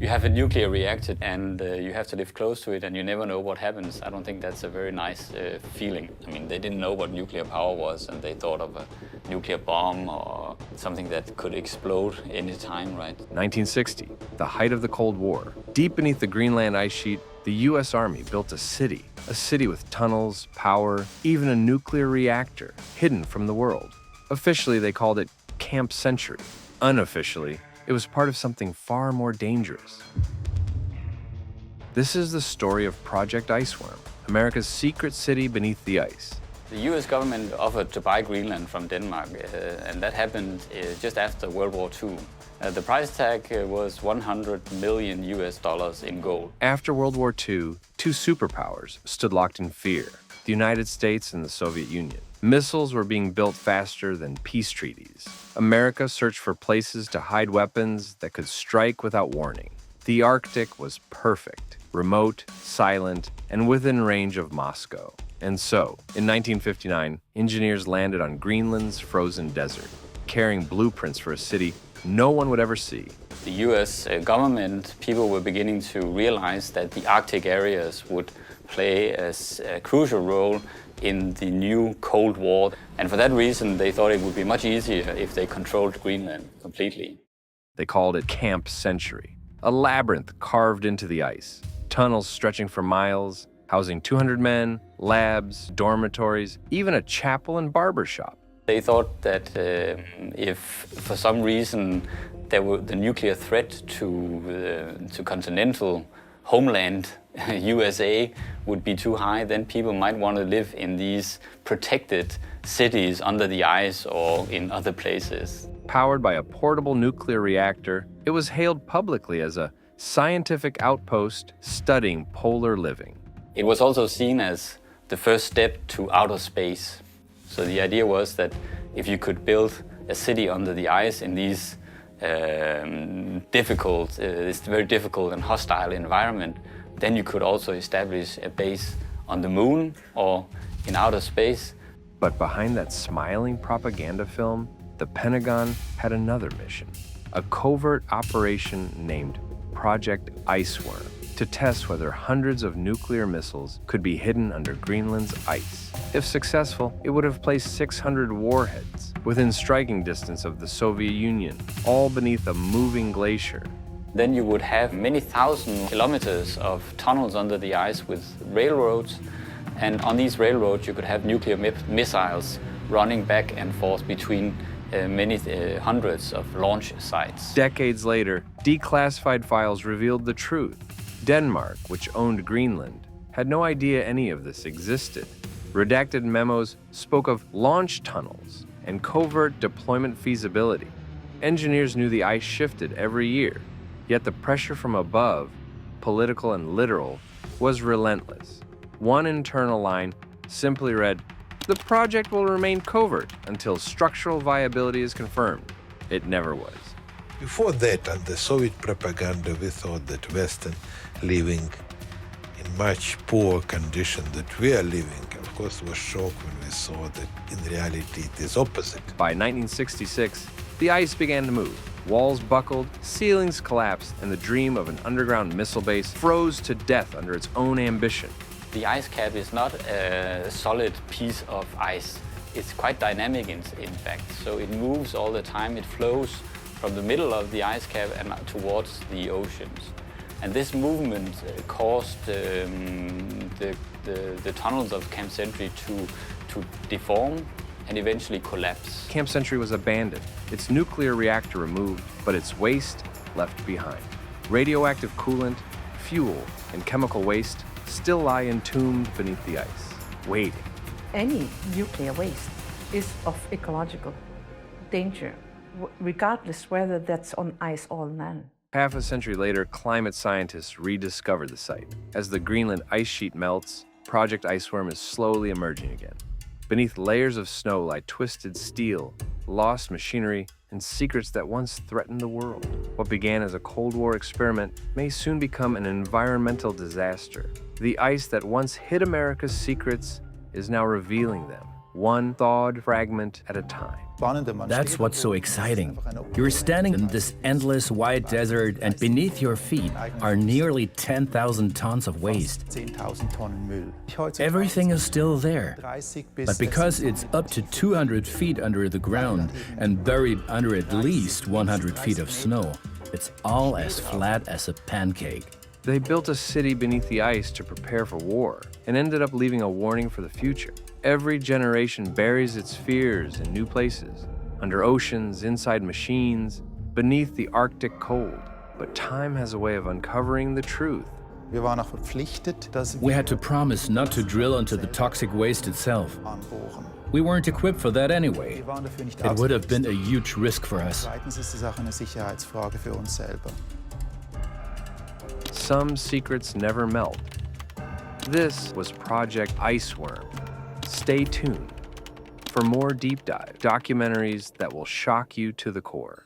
You have a nuclear reactor and you have to live close to it and you never know what happens. I don't think that's a very nice feeling. I mean, they didn't know what nuclear power was and they thought of a nuclear bomb or something that could explode any time, right? 1960, the height of the Cold War. Deep beneath the Greenland ice sheet, the U.S. Army built a city with tunnels, power, even a nuclear reactor, hidden from the world. Officially, they called it Camp Century. Unofficially, it was part of something far more dangerous. This is the story of Project Iceworm, America's secret city beneath the ice. The US government offered to buy Greenland from Denmark, and that happened just after World War II. The price tag was $100 million in gold. After World War II, two superpowers stood locked in fear, the United States and the Soviet Union. Missiles were being built faster than peace treaties. America searched for places to hide weapons that could strike without warning. The Arctic was perfect, remote, silent, and within range of Moscow. And so, in 1959, engineers landed on Greenland's frozen desert, carrying blueprints for a city no one would ever see. The US government, people were beginning to realize that the Arctic areas would play a crucial role in the new Cold War. And for that reason, they thought it would be much easier if they controlled Greenland completely. They called it Camp Century, a labyrinth carved into the ice, tunnels stretching for miles, housing 200 men, labs, dormitories, even a chapel and barber shop. They thought that if for some reason the nuclear threat to continental homeland USA would be too high, then people might want to live in these protected cities under the ice or in other places. Powered by a portable nuclear reactor, it was hailed publicly as a scientific outpost studying polar living. It was also seen as the first step to outer space. So the idea was that if you could build a city under the ice in these this very difficult and hostile environment, then you could also establish a base on the moon or in outer space. But behind that smiling propaganda film, the Pentagon had another mission, a covert operation named Project Iceworm, to test whether hundreds of nuclear missiles could be hidden under Greenland's ice. If successful, it would have placed 600 warheads within striking distance of the Soviet Union, all beneath a moving glacier. Then you would have many thousand kilometers of tunnels under the ice with railroads, and on these railroads you could have nuclear missiles running back and forth between many hundreds of launch sites. Decades later, declassified files revealed the truth. Denmark, which owned Greenland, had no idea any of this existed. Redacted memos spoke of launch tunnels and covert deployment feasibility. Engineers knew the ice shifted every year, yet the pressure from above, political and literal, was relentless. One internal line simply read, "The project will remain covert until structural viability is confirmed." It never was. Before that, under Soviet propaganda, we thought that Western living in much poor condition that we are living. Of course, we were shocked when we saw that in reality it is opposite. By 1966, the ice began to move. Walls buckled, ceilings collapsed, and the dream of an underground missile base froze to death under its own ambition. The ice cap is not a solid piece of ice. It's quite dynamic in fact, so it moves all the time. It flows from the middle of the ice cap and towards the oceans. And this movement caused the tunnels of Camp Century to deform and eventually collapse. Camp Century was abandoned, its nuclear reactor removed, but its waste left behind. Radioactive coolant, fuel, and chemical waste still lie entombed beneath the ice, waiting. Any nuclear waste is of ecological danger, regardless whether that's on ice or land. Half a century later, climate scientists rediscovered the site. As the Greenland ice sheet melts, Project Iceworm is slowly emerging again. Beneath layers of snow lie twisted steel, lost machinery, and secrets that once threatened the world. What began as a Cold War experiment may soon become an environmental disaster. The ice that once hid America's secrets is now revealing them, one thawed fragment at a time. That's what's so exciting. You're standing in this endless white desert, and beneath your feet are nearly 10,000 tons of waste. Everything is still there, but because it's up to 200 feet under the ground and buried under at least 100 feet of snow, it's all as flat as a pancake. They built a city beneath the ice to prepare for war and ended up leaving a warning for the future. Every generation buries its fears in new places, under oceans, inside machines, beneath the Arctic cold. But time has a way of uncovering the truth. We had to promise not to drill into the toxic waste itself. We weren't equipped for that anyway. It would have been a huge risk for us. Some secrets never melt. This was Project Iceworm. Stay tuned for more deep dive documentaries that will shock you to the core.